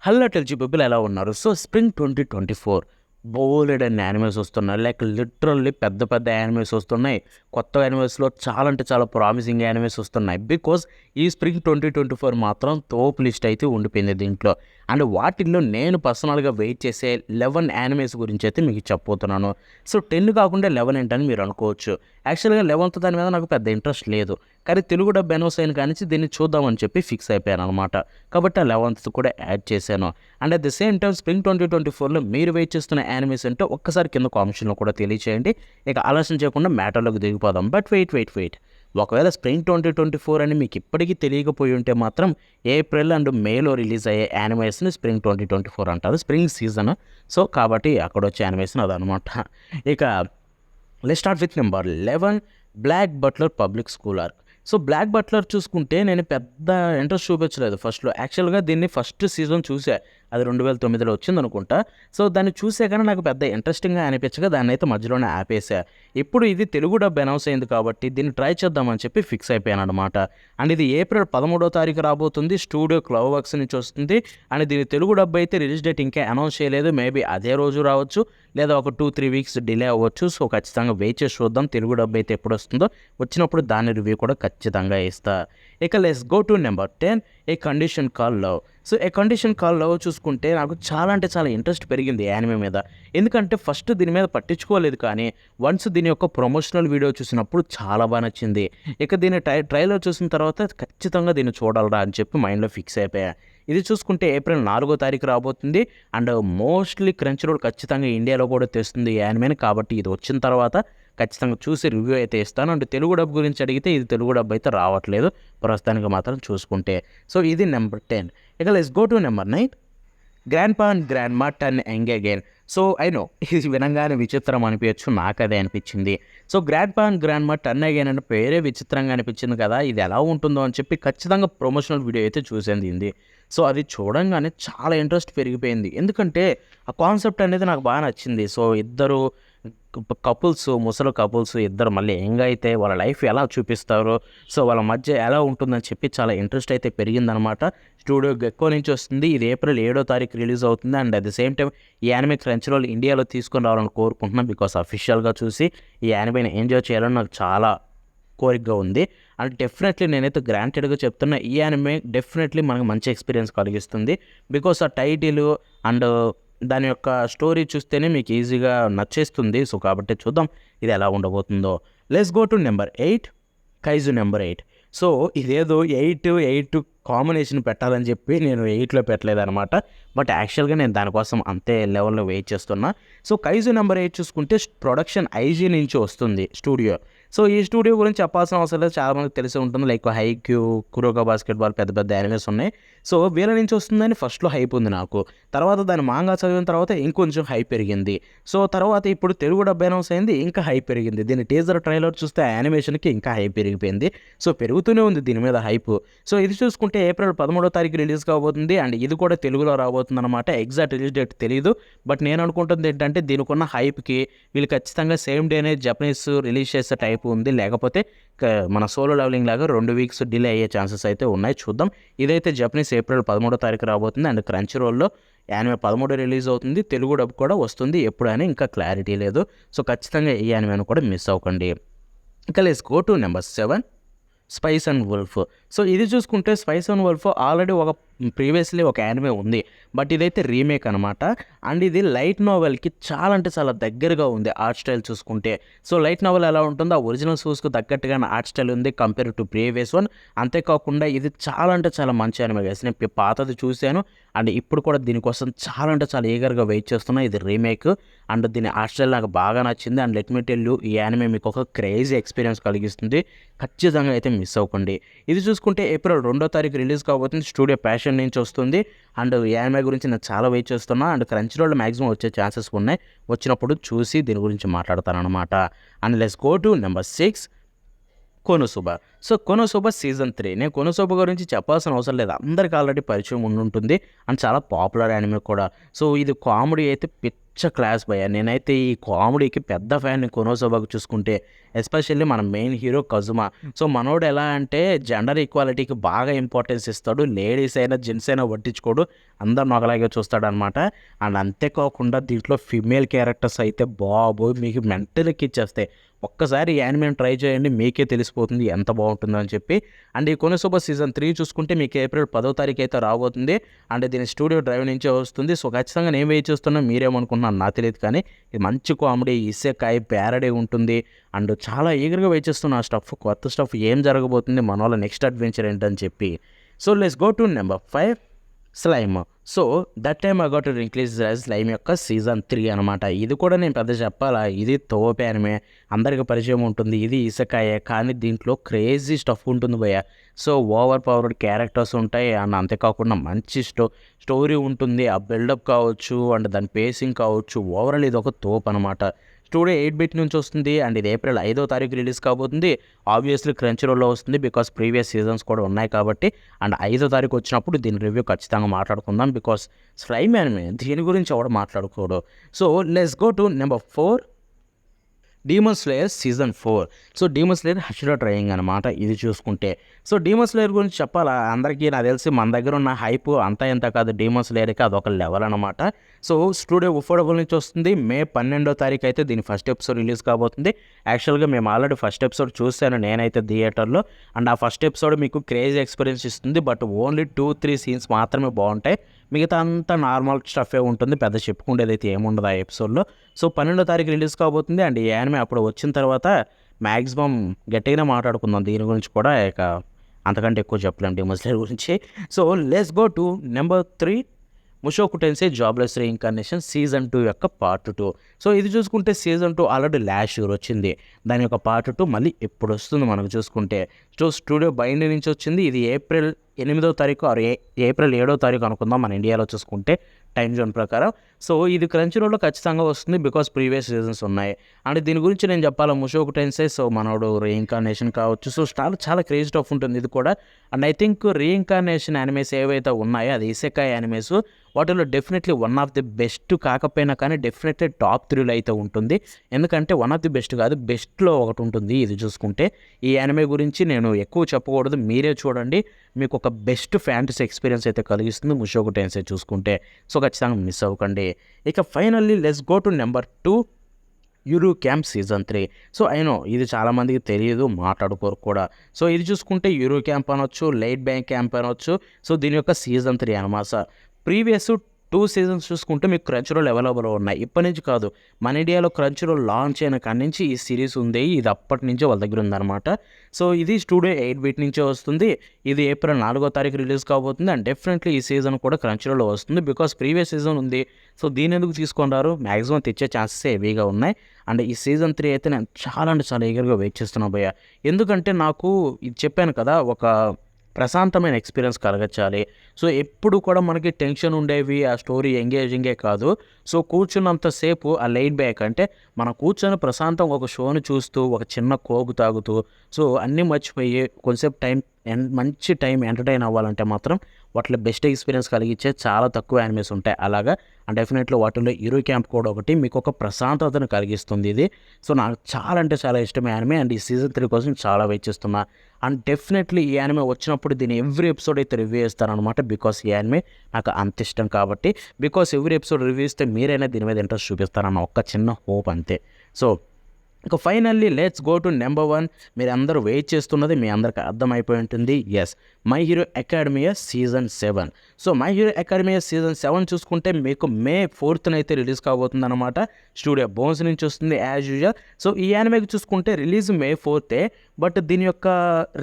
Hello టెల్జీ people ఎలా ఉన్నారు? So spring 2024 బోలెడన్ని యానిమేస్ వస్తున్నాయి. లైక్ లిటరల్లీ పెద్ద పెద్ద యానిమేస్ వస్తున్నాయి. కొత్త యానిమేస్‌లో చాలా అంటే చాలా ప్రామిసింగ్ యానిమేస్ వస్తున్నాయి. బికాజ్ ఈ స్ప్రింగ్ 2024 మాత్రం తోపు లిస్ట్ అయితే ఉండిపోయింది దీంట్లో. అండ్ వాటిల్లో నేను పర్సనల్‌గా వెయిట్ చేసే 11 యానిమేస్ గురించి అయితే మీకు చెప్పబోతున్నాను. సో 10 కాకుండా 11 ఏంటని మీరు అనుకోవచ్చు. యాక్చువల్‌గా 11థ్ దాని మీద నాకు పెద్ద ఇంట్రెస్ట్ లేదు. కానీ తెలుగు డబ్ అనౌన్స్ అయిన కానించి దీన్ని చూద్దామని చెప్పి ఫిక్స్ అయిపోయాననమాట. కాబట్టి ఆ 11థ్ కూడా యాడ్ చేశాను. And at the same time spring 2024లో మీరు వెయిట్ చేస్తున్న యానిమేస్ ఏంటో ఒక్కసారి కింద కామెంట్స్‌లో కూడా తెలియచేయండి. ఇక ఆలస్యం చేయకుండా మ్యాటర్‌లోకి దిగిపోదాం. But wait. ఒకవేళ స్ప్రింగ్ 2024 అని మీకు ఇప్పటికీ తెలియకపోయి ఉంటే మాత్రం ఏప్రిల్ అండ్ మేలో రిలీజ్ అయ్యే యానిమేస్‌ని స్ప్రింగ్ 2024 అంటారు. Spring season. సో కాబట్టి అక్కడొచ్చే యానిమేషన్ అదనమాట. ఇక let's start with number 11 Black Butler public school arc. So Black Butler చూసుకుంటే నేను పెద్ద ఇంట్రెస్ట్ చూపించలేదు ఫస్ట్‌లో. యాక్చువల్‌గా దీన్ని ఫస్ట్ సీజన్ చూసా. అది 2009లో వచ్చిందనుకుంటా. సో దాన్ని చూసే కానీ నాకు పెద్ద ఇంట్రెస్టింగ్‌గా అనిపించక దాన్నైతే మధ్యలోనే ఆపేసా. ఇప్పుడు ఇది తెలుగు డబ్ అనౌన్స్ అయింది కాబట్టి దీన్ని ట్రై చేద్దామని చెప్పి ఫిక్స్ అయిపోయాననమాట. అండ్ ఇది ఏప్రిల్ 13వ తారీఖు రాబోతుంది. స్టూడియో క్లవ్ వర్క్స్ నుంచి వస్తుంది. అండ్ దీని తెలుగు డబ్ అయితే రిలీజ్ డేట్ ఇంకా అనౌన్స్ చేయలేదు. మేబీ అదే రోజు రావచ్చు. లేదా ఒక 2-3 వీక్స్ డిలే అవ్వచ్చు. సో ఖచ్చితంగా వెయిట్ చేసి చూద్దాం తెలుగు డబ్ అయితే ఎప్పుడు వస్తుందో. వచ్చినప్పుడు దాని రివ్యూ కూడా ఖచ్చితంగా ఇస్తా. ఇక let's go to number 10 A condition call love. So A condition call love చూసుకుంటే నాకు చాలా అంటే చాలా ఇంట్రెస్ట్ పెరిగింది యానిమే మీద. ఎందుకంటే ఫస్ట్ దీని మీద పట్టించుకోలేదు కానీ వన్స్ దీని యొక్క ప్రమోషనల్ వీడియో చూసినప్పుడు చాలా బాగా నచ్చింది. ఇక దీని ట్రైలర్ చూసిన తర్వాత ఖచ్చితంగా దీన్ని చూడాలరా అని చెప్పి మైండ్లో ఫిక్స్ అయిపోయా. ఇది చూసుకుంటే ఏప్రిల్ 4వ తారీఖు రాబోతుంది. అండ్ మోస్ట్లీ క్రంచ్ రోల్ ఖచ్చితంగా ఇండియాలో కూడా తెస్తుంది ఈ యానిమేని. కాబట్టి ఇది వచ్చిన తర్వాత ఖచ్చితంగా చూసి రివ్యూ అయితే ఇస్తాను. అండ్ తెలుగు డబ్ గురించి అడిగితే ఇది తెలుగు డబ్ అయితే రావట్లేదు ప్రస్తుతానికి మాత్రం చూసుకుంటే. సో ఇది నెంబర్ 10. ఇక let's go to number 9 grand పా అండ్ గ్రాండ్ మా turn young again. So I know ఇది వినంగానే విచిత్రం అనిపించచ్చు. నాకు అదే అనిపించింది. సో గ్రాండ్ పా అండ్ గ్రాండ్ మా టర్న్ అగైన్ అంటే పేరే విచిత్రంగా అనిపించింది కదా, ఇది ఎలా ఉంటుందో అని చెప్పి ఖచ్చితంగా ప్రమోషనల్ వీడియో అయితే చూసింది ఇది. సో అది చూడంగానే చాలా ఇంట్రెస్ట్ పెరిగిపోయింది. ఎందుకంటే ఆ కాన్సెప్ట్ అనేది నాకు బాగా నచ్చింది. సో ఇద్దరు కపుల్స్, ముసలి కపుల్స్ ఇద్దరు మళ్ళీ యంగ్ అయితే వాళ్ళ లైఫ్ ఎలా చూపిస్తారో, సో వాళ్ళ మధ్య ఎలా ఉంటుందని చెప్పి చాలా ఇంట్రెస్ట్ అయితే పెరిగిందనమాట. స్టూడియో గెక్కో నుంచి వస్తుంది. ఇది ఏప్రిల్ 7వ తారీఖు రిలీజ్ అవుతుంది. And at the same time ఈ యానిమే క్రంచ్ రోల్ ఇండియాలో తీసుకొని రావాలని కోరుకుంటున్నాను. బికాస్ అఫీషియల్గా చూసి ఈ యానిమేని ఎంజాయ్ చేయాలని నాకు చాలా కోరికగా ఉంది. అండ్ డెఫినెట్లీ నేనైతే గ్రాంటెడ్గా చెప్తున్నా ఈ యానిమే డెఫినెట్లీ మనకు మంచి ఎక్స్పీరియన్స్ కలిగిస్తుంది. బికాస్ ఆ టైటిల్ అండ్ దాని యొక్క స్టోరీ చూస్తేనే మీకు ఈజీగా నచ్చేస్తుంది. సో కాబట్టి చూద్దాం ఇది ఎలా ఉండబోతుందో. Let's go to number 8 kaiju number 8. So ఇదేదో 8 కాంబినేషన్ పెట్టాలని చెప్పి నేను 8లో పెట్టలేదనమాట. బట్ యాక్చువల్గా నేను దానికోసం అంతే లెవెల్లో వెయిట్ చేస్తున్నా. సో కైజు నెంబర్ 8 చూసుకుంటే ప్రొడక్షన్ ఐజీ నుంచి వస్తుంది స్టూడియో. సో ఈ స్టూడియో గురించి చెప్పాల్సిన అవసరం లేదు, చాలామందికి తెలిసి ఉంటుంది. లైక్ హైక్యూ, కురోగా బాస్కెట్బాల్ పెద్ద పెద్ద యానిమేస్ ఉన్నాయి. సో వీళ్ళ నుంచి వస్తుందని ఫస్ట్లో హైప్ ఉంది నాకు. తర్వాత దాని మాంగా చదివిన తర్వాత ఇంకొంచెం హైప్ పెరిగింది. సో తర్వాత ఇప్పుడు తెలుగు డబ్ అనౌన్స్ అయింది, ఇంకా హైప్ పెరిగింది. దీని టీజర్ ట్రైలర్ చూస్తే యానిమేషన్కి ఇంకా హైప్ పెరిగిపోయింది. సో పెరుగుతూనే ఉంది దీని మీద హైప్. సో ఇది చూసుకుంటే ఏప్రిల్ 13వ తారీఖు రిలీజ్ కాబోతుంది. అండ్ ఇది కూడా తెలుగులో రాబోతుంది అనమాట. ఎగ్జాక్ట్ రిలీజ్ డేట్ తెలియదు. బట్ నేను అనుకుంటుంది ఏంటంటే దీనికి ఉన్న హైప్కి వీళ్ళు ఖచ్చితంగా సేమ్ డేనే జపనీస్ రిలీజ్ చేసే టైప్ ఉంది. లేకపోతే మన సోలో లెవెలింగ్ లాగా 2 వీక్స్ డిలే అయ్యే ఛాన్సెస్ అయితే ఉన్నాయి. చూద్దాం. ఇదైతే జపనీస్ ఏప్రిల్ 13వ తారీఖు రాబోతుంది. అండ్ క్రంచ్ రోల్లో యానిమే 13 రిలీజ్ అవుతుంది. తెలుగు డబ్ కూడా వస్తుంది ఎప్పుడు అని ఇంకా క్లారిటీ లేదు. సో ఖచ్చితంగా ఈ యానిమేను కూడా మిస్ అవ్వకండి. ఇంకా let's go to number 7 spice and wolf. So ఇది చూసుకుంటే spice and wolf already previously ఒక యానిమే ఉంది. బట్ ఇదైతే రీమేక్ అనమాట. అండ్ ఇది లైట్ నావెల్కి చాలా అంటే చాలా దగ్గరగా ఉంది ఆర్ట్ స్టైల్ చూసుకుంటే. సో లైట్ నావెల్ ఎలా ఉంటుందో ఆ ఒరిజినల్ సోర్స్కు తగ్గట్టుగా ఆర్ట్ స్టైల్ ఉంది కంపేర్ టు ప్రీవియస్ వన్. అంతేకాకుండా ఇది చాలా అంటే చాలా మంచి యానిమే గైస్. నేను పాతది చూశాను అండ్ ఇప్పుడు కూడా దీనికోసం చాలా అంటే చాలా ఈగర్గా వెయిట్ చేస్తున్నా. ఇది రీమేక్ అండ్ దీని ఆర్ట్ స్టైల్ నాకు బాగా నచ్చింది. And let me tell you ఈ యానిమే మీకు ఒక క్రేజీ ఎక్స్పీరియన్స్ కలిగిస్తుంది. ఖచ్చితంగా అయితే మిస్ అవ్వకండి. ఇది చూసుకుంటే ఏప్రిల్ 2వ తారీఖు రిలీజ్ కాబోతుంది. స్టూడియో ప్యాషన్ నుంచి వస్తుంది. అండ్ ఈ యానిమే గురించి నేను చాలా వెయిట్ చేస్తున్నా. అండ్ క్రంచ్ రోల్ మ్యాక్సిమం వచ్చే ఛాన్సెస్ ఉన్నాయి. వచ్చినప్పుడు చూసి దీని గురించి మాట్లాడతానమాట. And let's go to number 6 Konosuba. So Konosuba season 3. నేను కొనోసోబా గురించి చెప్పాల్సిన అవసరం లేదు, అందరికీ ఆల్రెడీ పరిచయం ఉండుంటుంది. అండ్ చాలా పాపులర్ యానిమే కూడా. సో ఇది కామెడీ అయితే క్లాస్ భయ్య. నేనైతే ఈ కామెడీకి పెద్ద ఫ్యాన్ కొనోసోబాకు చూసుకుంటే. ఎస్పెషల్లీ మన మెయిన్ హీరో కజుమా. సో మనోడు ఎలా అంటే జెండర్ ఈక్వాలిటీకి బాగా ఇంపార్టెన్స్ ఇస్తాడు. లేడీస్ అయినా జెంట్స్ అయినా పట్టించుకోడు, అందరిని ఒకలాగే చూస్తాడనమాట. అండ్ అంతేకాకుండా దీంట్లో ఫిమేల్ క్యారెక్టర్స్ అయితే బాబోయ్ మీకు మెంటల్ ఎక్కిచ్చేస్తాయి. ఒక్కసారి ఈ యానిమేని ట్రై చేయండి, మీకే తెలిసిపోతుంది ఎంత బాగుంటుందో అని చెప్పి. అండ్ ఈ కొనోసోబా సీజన్ 3 చూసుకుంటే మీకు ఏప్రిల్ 10వ తారీఖు అయితే రాబోతుంది. అండ్ దీని స్టూడియో డ్రైవ్ నుంచే వస్తుంది. సో ఖచ్చితంగా నేను వెయిట్ చేస్తున్నా, మీరేమనుకుంటున్నాను నాకు తెలియదు, కానీ ఇది మంచి కామెడీ, ఇసేకాయ్ ప్యారడీ ఉంటుంది. అండ్ చాలా ఈగర్గా వెయిట్ చేస్తున్నా ఆ స్టఫ్, కొత్త స్టఫ్ ఏం జరగబోతుంది, మన వాళ్ళ నెక్స్ట్ అడ్వెంచర్ ఏంటని చెప్పి. So let's go to number 5, slime. So that time I got to release slime యొక్క సీజన్ 3 అనమాట. ఇది కూడా నేను పెద్ద చెప్పాలా, ఇది తోపే అనిమే, అందరికీ పరిచయం ఉంటుంది. ఇది ఇసకాయే, కానీ దీంట్లో క్రేజీ స్టఫ్ ఉంటుంది భయ్య. సో ఓవర్ పవర్డ్ క్యారెక్టర్స్ ఉంటాయి. అండ్ అంతేకాకుండా మంచి స్టోరీ ఉంటుంది. ఆ బిల్డప్ కావచ్చు అండ్ దాని పేసింగ్ కావచ్చు, ఓవరాల్ ఇది ఒక తోపు అనమాట. స్టూడియో 8-బిట్ నుంచి వస్తుంది. అండ్ ఇది ఏప్రిల్ 5వ తారీఖు రిలీజ్ కాబోతుంది. ఆబ్వియస్లీ క్రంచ్ రోల్లో వస్తుంది, బికాస్ ప్రీవియస్ సీజన్స్ కూడా ఉన్నాయి కాబట్టి. అండ్ 5వ తారీఖు వచ్చినప్పుడు దీని రివ్యూ ఖచ్చితంగా మాట్లాడుకుందాం, బికాస్ స్లైమ్ యానిమే దీని గురించి ఎవడు మాట్లాడుకోడు. So let's go to number 4, Demon Slayer season 4. So Demon Slayer Hashira training అనమాట ఇది చూసుకుంటే. సో డీమన్ స్లేయర్ గురించి చెప్పాలా, అందరికీ నాకు తెలిసి మన దగ్గర ఉన్న హైప్ అంతా ఎంత కాదు, డీమన్ స్లేయర్కి అదొక లెవెల్ అనమాట. సో స్టూడియో ఉఫోర్డబుల్ నుంచి వస్తుంది. మే 12వ తారీఖు అయితే దీని ఫస్ట్ ఎపిసోడ్ రిలీజ్ కాబోతుంది. యాక్చువల్గా మేము ఆల్రెడీ ఫస్ట్ ఎపిసోడ్ చూసాను నేనైతే థియేటర్లో. అండ్ ఆ ఫస్ట్ ఎపిసోడ్ మీకు క్రేజీ ఎక్స్పీరియన్స్ ఇస్తుంది. బట్ ఓన్లీ 2-3 సీన్స్ మాత్రమే బాగుంటాయి, మిగతా అంతా నార్మల్ స్టఫే ఉంటుంది, పెద్ద చెప్పుకుండేది అయితే ఏముండదు ఆ ఎపిసోడ్లో. సో 12వ తారీఖు రిలీజ్ కాబోతుంది. అండ్ ఈ యానిమే అప్పుడు వచ్చిన తర్వాత మ్యాక్సిమం గట్టిగానే మాట్లాడుకుందాం దీని గురించి కూడా, ఇక అంతకంటే ఎక్కువ చెప్పలేం డీమన్ స్లేయర్ గురించి. So let's go to number 3, Mushoku Tensei Jobless Reincarnation season 2 యొక్క పార్ట్ 2. సో ఇది చూసుకుంటే సీజన్ 2 ఆల్రెడీ లాస్ట్ ఇయర్ వచ్చింది, దాని యొక్క పార్ట్ 2 మళ్ళీ ఇప్పుడు వస్తుంది మనకు చూసుకుంటే. సో స్టూడియో బైండ్ నుంచి వచ్చింది. ఇది ఏప్రిల్ 8వ తారీఖు ఆర్ ఏప్రిల్ 7వ తారీఖు అనుకుందాం మన ఇండియాలో చూసుకుంటే టైం జోన్ ప్రకారం. సో ఇది క్రంచ్ రోల్లో ఖచ్చితంగా వస్తుంది, బికాస్ ప్రీవియస్ సీజన్స్ ఉన్నాయి. అండ్ దీని గురించి నేను చెప్పాలా, ముషోకు టెన్సై సో మనోడు రీఇన్కార్నేషన్ కావచ్చు, సో చాలా క్రేజ్ స్టఫ్ ఉంటుంది ఇది కూడా. And I think reincarnation animes ఏవైతే ఉన్నాయో అది ఇసెకాయ్ యానిమేస్, వాటిలో definitely one of the best కాకపోయినా కానీ డెఫినెట్లీ టాప్ 3లో అయితే ఉంటుంది. ఎందుకంటే వన్ ఆఫ్ ది బెస్ట్ కాదు, బెస్ట్లో ఒకటి ఉంటుంది ఇది చూసుకుంటే. ఈ యానిమే గురించి నేను ఎక్కువ చెప్పకూడదు, మీరే చూడండి, మీకు ఒక బెస్ట్ ఫ్యాంటసీ ఎక్స్పీరియన్స్ అయితే కలిగిస్తుంది ముషోకు టెన్సై చూసుకుంటే. సో ఖచ్చితంగా మిస్ అవ్వకండి. ఇక finally let's go to number 2, Yuru Camp season 3. So అయినో ఇది చాలామందికి తెలియదు, మాట్లాడుకోరు కూడా. సో ఇది చూసుకుంటే యూరో క్యాంప్ అనొచ్చు, లైట్ బ్యాంక్ క్యాంప్ అనొచ్చు. సో దీని యొక్క సీజన్ 3 అనమాట. ప్రీవియస్ 2 సీజన్స్ చూసుకుంటే మీకు క్రంచ్ రోల్ అవైలబుల్ ఉన్నాయి. ఇప్పటి నుంచి కాదు, మన ఇండియాలో క్రంచ్ రోల్ లాంచ్ అయిన కాడి నుంచి ఈ సిరీస్ ఉంది, ఇది అప్పటి నుంచే వాళ్ళ దగ్గర ఉందన్నమాట. సో ఇది స్టూడియో 8-బిట్ నుంచే వస్తుంది. ఇది ఏప్రిల్ 4వ తారీఖు రిలీజ్ కాబోతుంది. అండ్ డెఫినెట్లీ ఈ సీజన్ కూడా క్రంచ్ రోల్లో వస్తుంది, బికాస్ ప్రీవియస్ సీజన్ ఉంది. సో దీని ఎందుకు తీసుకున్నారు, మ్యాక్సిమం తెచ్చే ఛాన్సెస్ హెవీగా ఉన్నాయి. అండ్ ఈ సీజన్ 3 అయితే నేను చాలా అంటే చాలా ఈగర్గా వెయిట్ చేస్తున్నాను భయ్య. ఎందుకంటే నాకు ఇది చెప్పాను కదా, ఒక ప్రశాంతమైన ఎక్స్పీరియన్స్ కలగచ్చాలి. సో ఎప్పుడు కూడా మనకి టెన్షన్ ఉండేవి, ఆ స్టోరీ ఎంగేజింగే కాదు. సో కూర్చున్నంతసేపు ఆ లైట్ బ్యాక్ అంటే మనం కూర్చొని ప్రశాంతంగా ఒక షోని చూస్తూ, ఒక చిన్న కోకు తాగుతూ, సో అన్నీ మర్చిపోయి కొంచెంసేపు మంచి టైం ఎంటర్టైన్ అవ్వాలంటే మాత్రం వాటిలో బెస్ట్ ఎక్స్పీరియన్స్ కలిగించే చాలా తక్కువ యానిమేస్ ఉంటాయి అలాగా. అండ్ డెఫినెట్లీ వాటిలో యూరో క్యాంప్ కూడా ఒకటి, మీకు ఒక ప్రశాంతతను కలిగిస్తుంది ఇది. సో నాకు చాలా అంటే చాలా ఇష్టం యానిమే. అండ్ ఈ సీజన్ 3 కోసం చాలా వెయిట్ చేస్తున్నా. అండ్ డెఫినెట్లీ ఈ యానిమే వచ్చినప్పుడు దీని ఎవ్రీ ఎపిసోడ్ అయితే రివ్యూ చేస్తారనమాట, బికాస్ ఈ యానిమే నాకు అంత ఇష్టం కాబట్టి. బికాస్ ఎవ్రీ ఎపిసోడ్ రివ్యూ ఇస్తే మీరైనా దీని మీద ఇంట్రెస్ట్ చూపిస్తారన్న ఒక చిన్న హోప్ అంతే. సో ఇక finally let's go to number 1. మీరు అందరూ వెయిట్ చేస్తున్నది మీ అందరికీ అర్థమైపోయి ఉంటుంది. Yes, My Hero Academia season 7. So My Hero Academia season 7 చూసుకుంటే మీకు మే 4th అయితే రిలీజ్ కాబోతుంది అనమాట. స్టూడియో బోన్స్ నుంచి వస్తుంది యాజ్ యూజువల్. సో ఈ యానిమేకి చూసుకుంటే రిలీజ్ మే 4th, బట్ దీని యొక్క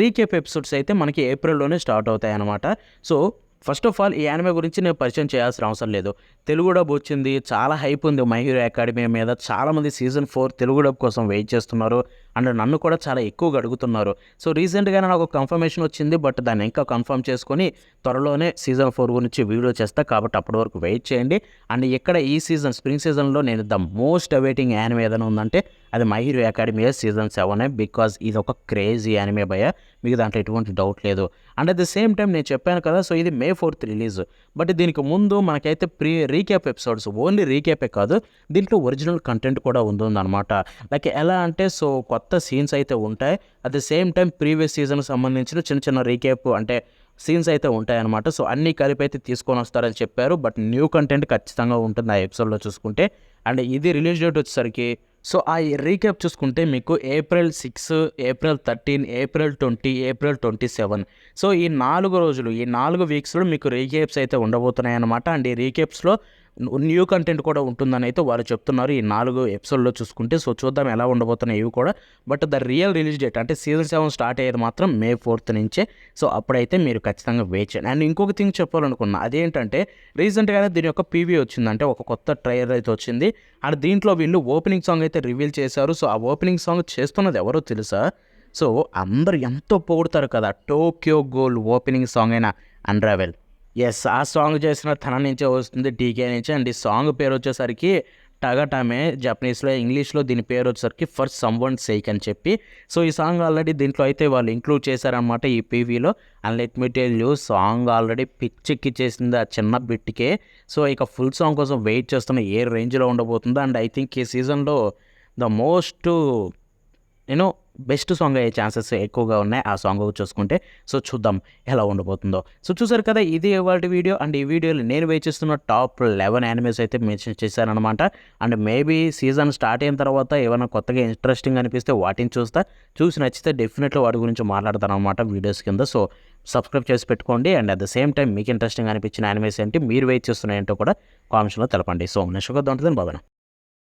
రీకేప్ ఎపిసోడ్స్ అయితే మనకి ఏప్రిల్లోనే స్టార్ట్ అవుతాయి అనమాట. సో ఫస్ట్ ఆఫ్ ఆల్ ఈ యానిమే గురించి నేను పరిచయం చేయాల్సిన అవసరం లేదు, తెలుగు డబ్ వచ్చింది, చాలా హైప్ ఉంది మై హీరో అకాడమీ మీద. చాలామంది సీజన్ 4 తెలుగు డబ్ కోసం వెయిట్ చేస్తున్నారు. అండ్ నన్ను కూడా చాలా ఎక్కువగా అడుగుతున్నారు. సో రీసెంట్గానే నాకు కన్ఫర్మేషన్ వచ్చింది, బట్ దాన్ని ఇంకా కన్ఫర్మ్ చేసుకొని త్వరలోనే సీజన్ 4 గురించి వీడియో చేస్తా, కాబట్టి అప్పటి వరకు వెయిట్ చేయండి. అండ్ ఇక్కడ ఈ సీజన్ స్ప్రింగ్ సీజన్లో నేను ద మోస్ట్ అవైటింగ్ యానిమే ఏదైనా ఉందంటే అది my hero academy season 7, because ఇది ఒక క్రేజీ యానిమే భయ, మీకు దాంట్లో ఎటువంటి డౌట్ లేదు. And at the same time నేను చెప్పాను కదా, సో ఇది May 4th రిలీజ్, బట్ దీనికి ముందు మనకైతే రీక్యాప్ ఎపిసోడ్స్, ఓన్లీ రీక్యాపే కాదు దీంట్లో ఒరిజినల్ కంటెంట్ కూడా ఉందన్నమాట. లైక్ ఎలా అంటే సో కొత్త సీన్స్ అయితే ఉంటాయి, at the same time previous సీజన్కి సంబంధించిన చిన్న చిన్న రీక్యాప్ అంటే సీన్స్ అయితే ఉంటాయన్నమాట. సో అన్నీ కలిపి అయితే తీసుకొని వస్తారని చెప్పారు, బట్ న్యూ కంటెంట్ ఖచ్చితంగా ఉంటుంది ఆ ఎపిసోడ్లో చూసుకుంటే. అండ్ ఇది రిలీజ్ డేట్ వచ్చేసరికి సో ఆ రీక్యాప్ చూసుకుంటే మీకు April 6, April 13, April 20, April 27. So ఈ 4 రోజులు, ఈ 4 వీక్స్లో మీకు రీక్యాప్స్ అయితే ఉండబోతున్నాయి అన్నమాట. అండ్ ఈ రీక్యాప్స్లో న్యూ కంటెంట్ కూడా ఉంటుందని అయితే వారు చెప్తున్నారు ఈ 4 ఎపిసోడ్లో చూసుకుంటే. సో చూద్దాం ఎలా ఉండబోతున్నాయి ఇవి కూడా. But the real release date అంటే సీజన్ 7 స్టార్ట్ అయ్యేది మాత్రం May 4th నుంచే. సో అప్పుడైతే మీరు ఖచ్చితంగా వెయిట్ చేయండి. అండ్ ఇంకొక థింగ్ చెప్పాలనుకున్నా, అదేంటంటే రీసెంట్గానే దీని యొక్క పీవీ వచ్చిందంటే ఒక కొత్త ట్రైలర్ అయితే వచ్చింది. అండ్ దీంట్లో వీళ్ళు ఓపెనింగ్ సాంగ్ అయితే రివీల్ చేశారు. సో ఆ ఓపెనింగ్ సాంగ్ చేస్తున్నది ఎవరో తెలుసా? సో అందరూ ఎంతో పొగుడతారు కదా, టోక్యో గోల్ ఓపెనింగ్ సాంగ్ అయిన అన్రావెల్. ఎస్, ఆ సాంగ్ చేసిన తన నుంచే వస్తుంది, టీకే నుంచి. అండ్ ఈ సాంగ్ పేరు వచ్చేసరికి టగటామే జపనీస్లో, ఇంగ్లీష్లో దీని పేరు వచ్చేసరికి ఫర్ సమ్ వన్ సేక్ అని చెప్పి. సో ఈ సాంగ్ ఆల్రెడీ దీంట్లో అయితే వాళ్ళు ఇంక్లూడ్ చేశారనమాట ఈ పీవీలో. And let me tell you, song already పిచ్చెక్కిచ్చేసింది ఆ చిన్న బిట్కే. సో ఇక ఫుల్ సాంగ్ కోసం వెయిట్ చేస్తున్న ఏ రేంజ్లో ఉండబోతుందో. అండ్ ఐ థింక్ ఈ సీజన్లో ద మోస్ట్ బెస్ట్ సాంగ్ అయ్యే ఛాన్సెస్ ఎక్కువగా ఉన్నాయి ఆ సాంగ్ చూసుకుంటే. సో చూద్దాం ఎలా ఉండబోతుందో. సో చూసారు కదా, ఇది ఇవాళ వీడియో. అండ్ ఈ వీడియోలో నేను వెయిట్ చేస్తున్న టాప్ 11 యానిమేస్ అయితే మెన్షన్ చేశానమాట. అండ్ మేబీ సీజన్ స్టార్ట్ అయిన తర్వాత ఏమైనా కొత్తగా ఇంట్రెస్టింగ్ అనిపిస్తే వాటిని చూసి నచ్చితే డెఫినెట్లీ వాటి గురించి మాట్లాడతాను అనమాట వీడియోస్ కింద. సో సబ్స్క్రైబ్ చేసి పెట్టుకోండి. And at the same time మీకు ఇంట్రెస్టింగ్ అనిపించిన యానిమేస్ ఏంటి, మీరు వెయిట్ చేస్తున్న ఏంటో కూడా కామెంట్స్లో తెలపండి. సో నెక్స్ట్ ఉంటుంది బాబాయ్.